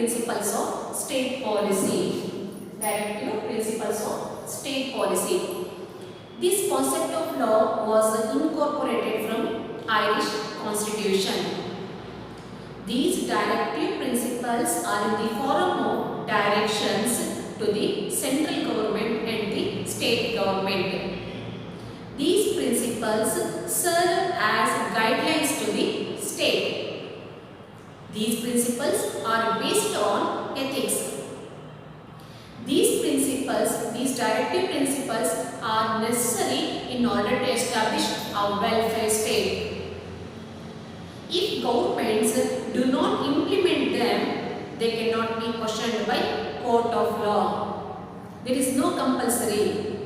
principles of state policy. Directive principles of state policy. This concept of law was incorporated from Irish Constitution. These directive principles are in the form of directions to the central government and the state government. These principles serve as guidelines to the state. These principles are based on ethics. These directive principles are necessary in order to establish a welfare state. If governments do not implement them, they cannot be questioned by court of law. There is no compulsory.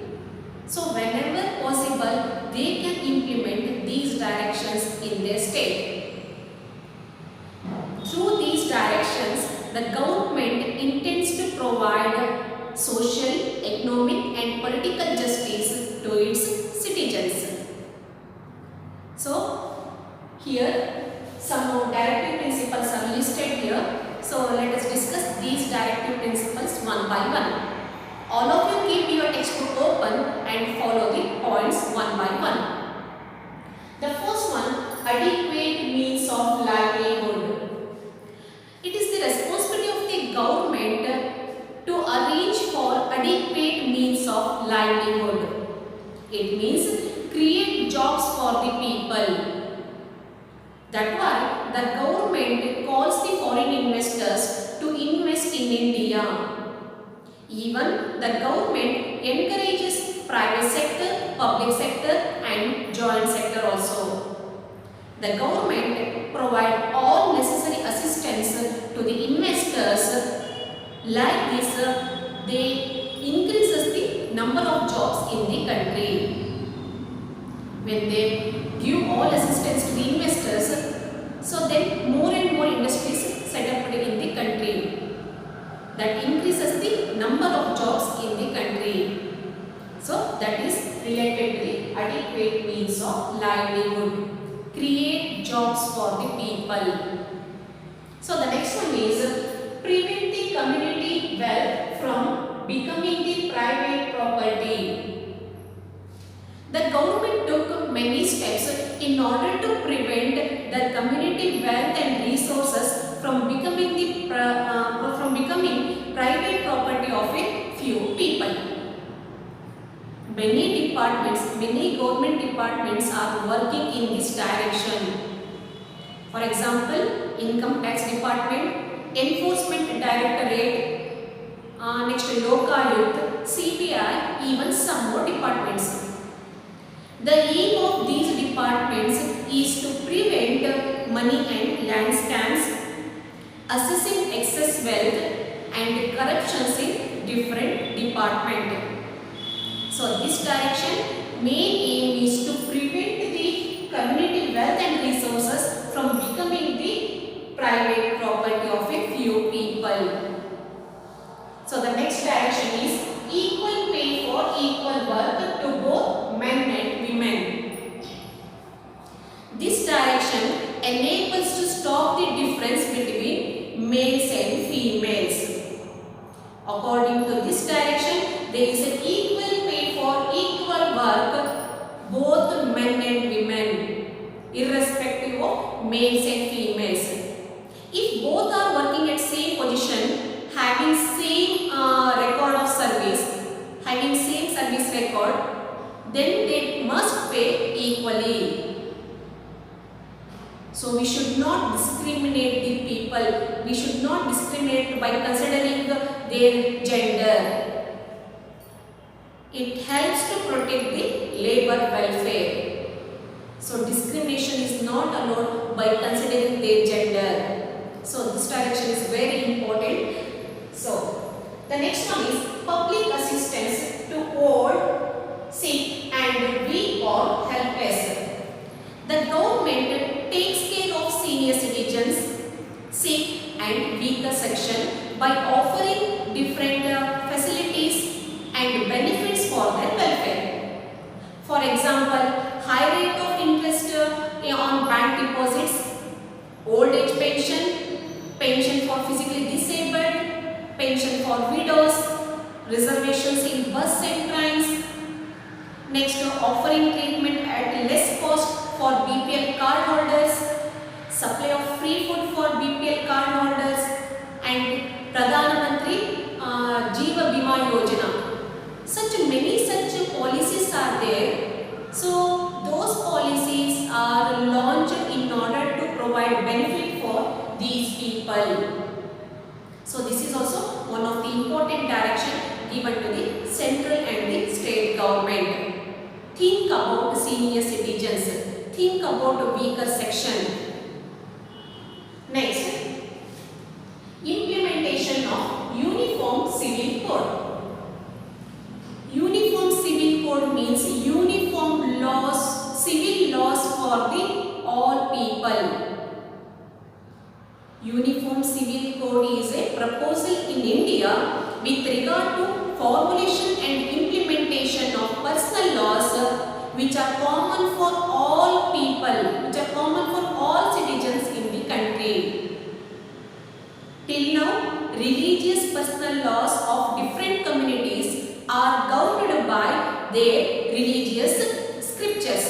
So whenever possible, they can implement these directions in their state. Through these directions, the government intends to provide social, economic and political justice to its citizens. So here some directive principles are listed here. So let us discuss these directive principles one by one. All of you keep your textbook open and follow the points one by one. The first one, adequate means of livelihood. It is the responsibility of the government to arrange for adequate means of livelihood. It means create jobs for the people. That's why the government calls the foreign investors to invest in India. Even the government encourages private sector, public sector and joint sector also. The government provides all necessary assistance to the investors. Like this, they increases the number of jobs in the country. When they give all assistance to the investors, so then more and more industries set up in the country. That increases the number of jobs in the country. So that is related to the adequate means of livelihood. Create jobs for the people. So the next one is prevent the community wealth from becoming the private property. The government took many steps in order to prevent the community wealth and resources from becoming private property of a few people. Many government departments are working in this direction. For example, Income Tax Department, Enforcement Directorate, next Lokayukt, CBI, even some more departments. The aim of these departments is to prevent money and land scams, assessing excess wealth and corruptions in different departments. So this direction main aim is to prevent the community wealth and resources from becoming the private property of a few people. So the next direction is equal pay for equal work to both men and women. This direction enables to stop the difference between males and females. According to this direction, there is an equal pay for equal work, both men and women, irrespective of males and females. If both are working at same position, having same record of service, having same service record, then they must pay equally. So we should not discriminate the people. We should not discriminate by considering their gender. It helps to protect the labor welfare. So discrimination is not allowed by considering their gender. So this direction is very important. So the next one is public assistance to old, sick and weak or helpless. The government takes care of senior citizens, sick and weaker section by offering different facilities and benefits for their welfare. For example, high rate of interest on bank deposits, old age pension, pension for physically disabled pension for widows, reservations in bus and trains. Next, offering treatment at less cost for BPL card holders, supply of free food for BPL card holders, and Pradhan Mantri Jeeva Bima Yojana. Such policies are there. So those policies are launched in order to provide benefit for these people. So this is also one of the important direction given to the central and the state government. Think about senior citizens. Think about a weaker section. Next, implementation of Uniform Civil Code. Uniform Civil Code means uniform laws, civil laws for the all people. Uniform Civil Code is a proposal in India with regard to formulation and implementation of personal laws which are common for all people, which are common for all citizens in the country. Till now, religious personal laws of different communities are governed by their religious scriptures.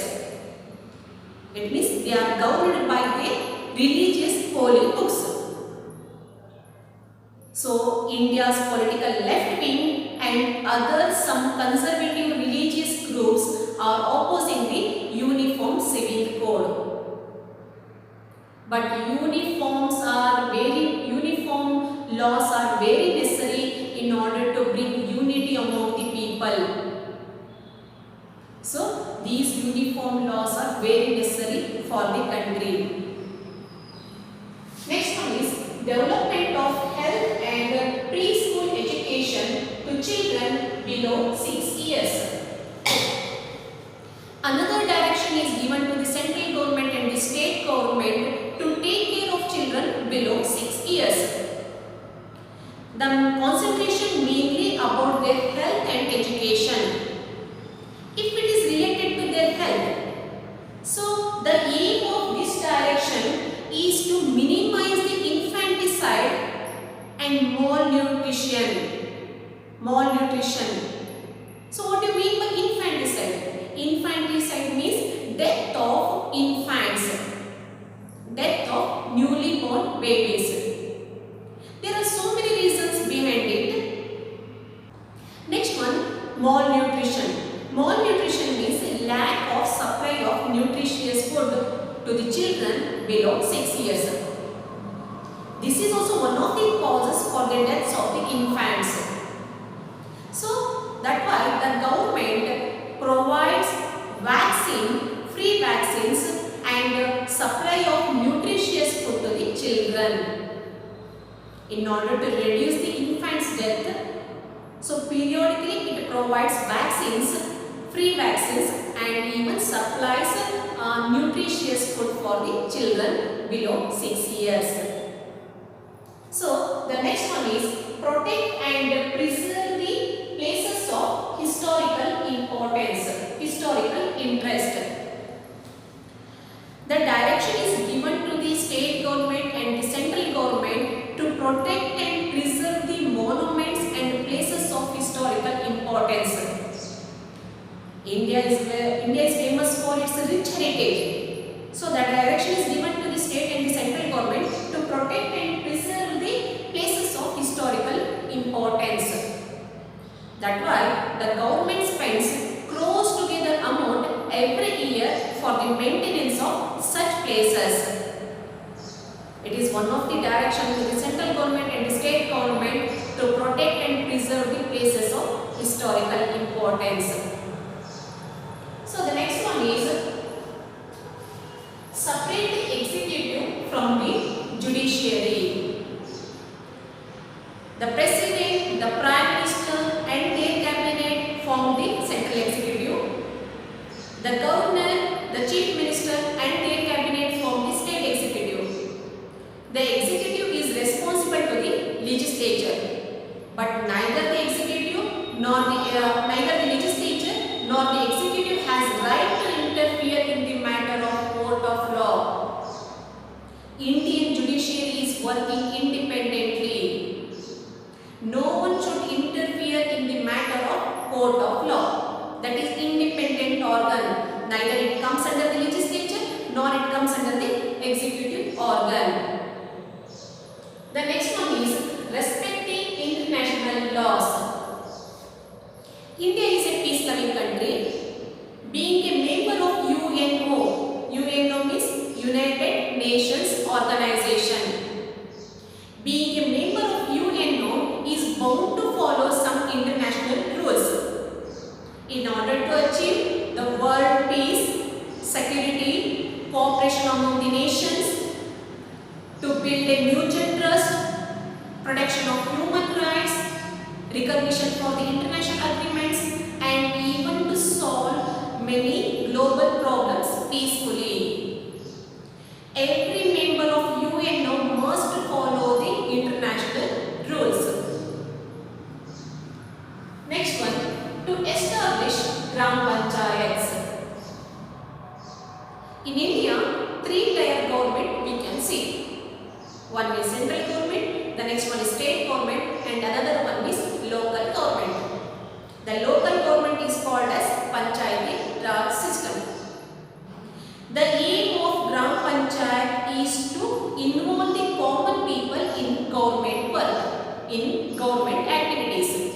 It means they are governed by their religious holy books. So, India's political left wing and other some conservative religious groups are opposing the Uniform Civil Code. But uniform laws are very necessary in order to bring unity among the people. So, these uniform laws are very necessary for the country. Next one is development of health and preschool education to children below 6 years. Another direction is given to the central government and the state government to take care of children below 6 years. The concentration mainly about their health and education. If it is related to their health, so the aim of this direction is to minimize the infanticide and malnutrition. So what do you mean by infanticide? Infanticide means death of infants, death of newly born babies. There are so many reasons behind it. Next one, malnutrition. Malnutrition means lack of supply of nutritious food to the children below 6 years. This is also one of the causes for the deaths of the infants. So that's why the government provides free vaccines and supply of nutritious food to the children in order to reduce the infant's death. So periodically it provides free vaccines and even supplies nutritious food for the children below 6 years. So the next one is protect and preserve the places of historical importance, historical interest. The direction is given to the state government and the central government to protect and preserve the monuments and places of historical importance. India is famous for its rich heritage. So the direction is given to the state and the central government to protect and preserve the places of historical importance. That's why the government spends close together amount every year for the maintenance of such places. It is one of the directions to the central government and the state government to protect and preserve the places of historical importance. So the next one is separate the executive from the judiciary. The president, the prime minister and their cabinet form the central executive. The governor, the chief minister and their cabinet form the state executive. The executive is responsible to the legislature, but neither the executive nor neither the legislature nor the executive has right to interfere in the matter of court of law. Indian judiciary is working independently. India is a peace-loving country. Being a member of UNO means United Nations Organization. Being a member of UNO is bound to follow some international rules in order to achieve the world peace, security, cooperation among the nations, to build a mutual trust, protection of human rights, recognition for the international agreements, and even to solve many global problems peacefully. Every member of UNO must follow the international rules. Next one, to establish Gram Panchayats. In India, three-tier government we can see. One is central government, the next one is state government, and another one is local government. The local government is called as Panchayati Raj system. The aim of Gram Panchayat is to involve the common people in government work, in government activities.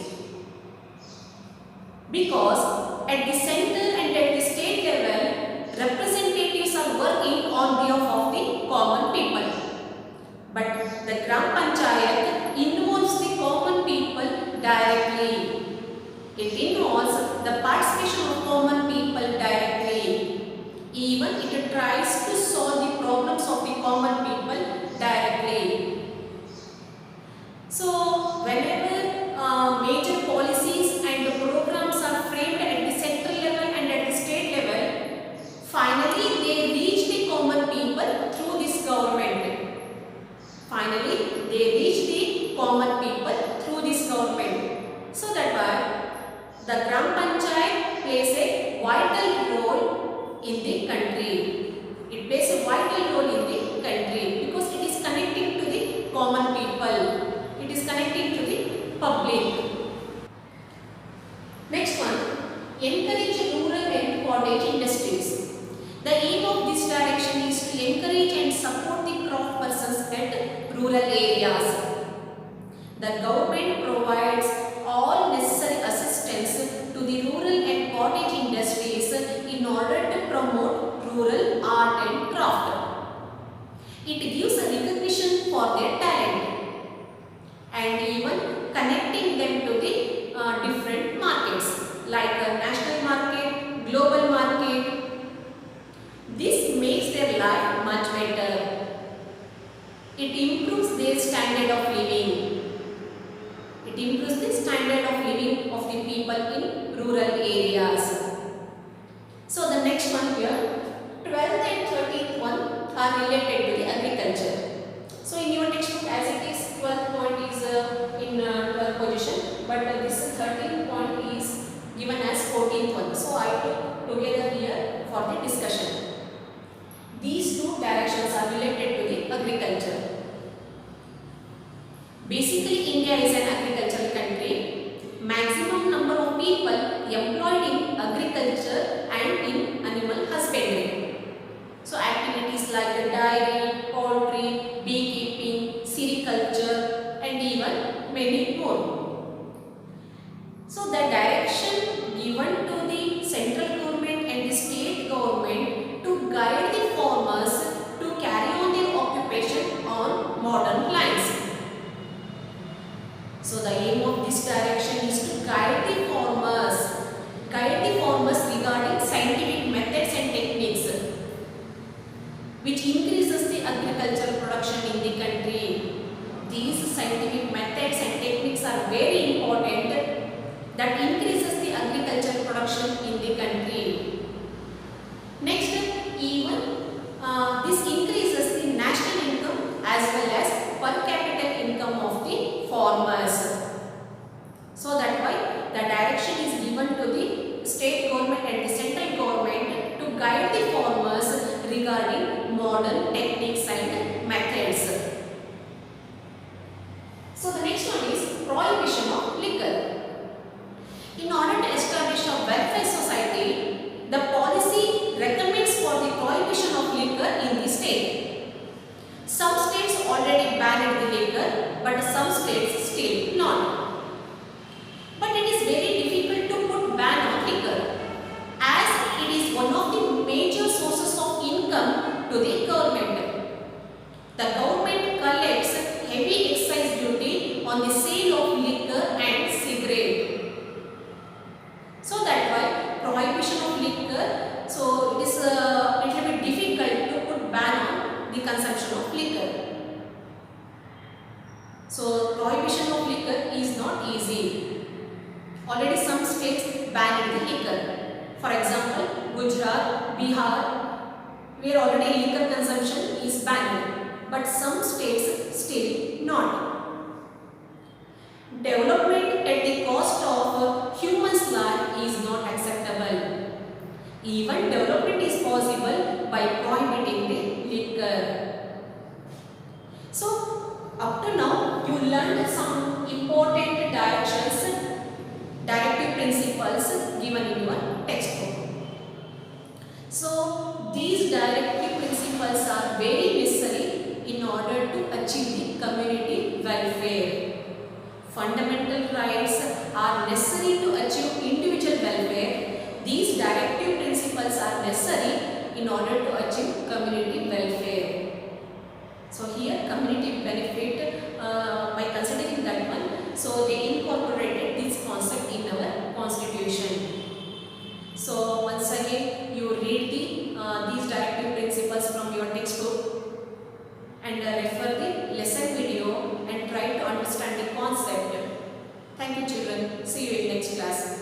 Because at the center and at the state level, representatives are working on behalf of the common people. But the Gram Panchayat involves the common people directly. It involves the participation of common people directly. Even it tries to solve the problems of the common people directly. So, whenever major policies and programs are framed at the central level and at the state level, finally they reach the common people through this government. Finally, they reach the common people through this government. So that why the Gram Panchayat plays a vital role in the country. It plays a vital role in the country because it is connecting to the common people. It is connecting to the public. Next one, encourage rural and cottage industries. The aim of this direction is to encourage and support the craft persons at rural areas. The government provides all necessary assistance to the rural and cottage industries in order to promote rural art and craft. It gives a recognition for their talent and even connecting them to the different markets like national market, global market. This makes their life much better. It improves their standard of living. It improves the standard of living of the people in rural areas. So the next one here, 12th and 13th one are related to the agriculture. So in your textbook as it is, 12th point is in 12th position, but this 13th point is given as 14th one. So I took together here for the discussion. These two directions are related to the agriculture. Basically, India is an agricultural country. Maximum number of people employed in agriculture and in animal husbandry. So activities like dairy, poultry, beekeeping, sericulture, and even many more. So the direction given to the central government and the state government to guide the farmers to carry on their occupation on modern lines. So the aim of this direction is to guide the farmers regarding scientific methods and techniques which increases the agricultural production in the country. These scientific methods and techniques are very important that increases the agricultural production in the country. Next, even this increases the national income as well as per capita income of the farmers. So that why the direction is given to the state government and the central government to guide the farmers regarding modern techniques and methods. So the next one is prohibition of liquor. In order to establish a welfare society, the policy recommends for the prohibition of liquor in the state. Some states already banned the liquor, but some states still not. But it is very difficult to put the sale of liquor and cigarette. So that why prohibition of liquor, so it is a little bit difficult to put ban on the consumption of liquor. So prohibition of liquor is not easy. Already some states banned the liquor. For example, Gujarat, Bihar, where already liquor consumption is banned, but some states still not. Development at the cost of human's life is not acceptable. Even development is possible by prohibiting the liquor. So, up to now, you learned some important directive principles given in your textbook. So, these directive principles are very necessary in order to achieve the community welfare. Fundamental rights are necessary to achieve individual welfare. These directive principles are necessary in order to achieve community welfare. So here community benefit, by considering that one, so they incorporated this concept in our constitution. So once again you read these directive principles from your textbook and refer the lesson video and try to understand the concept. Thank you children. See you in next class.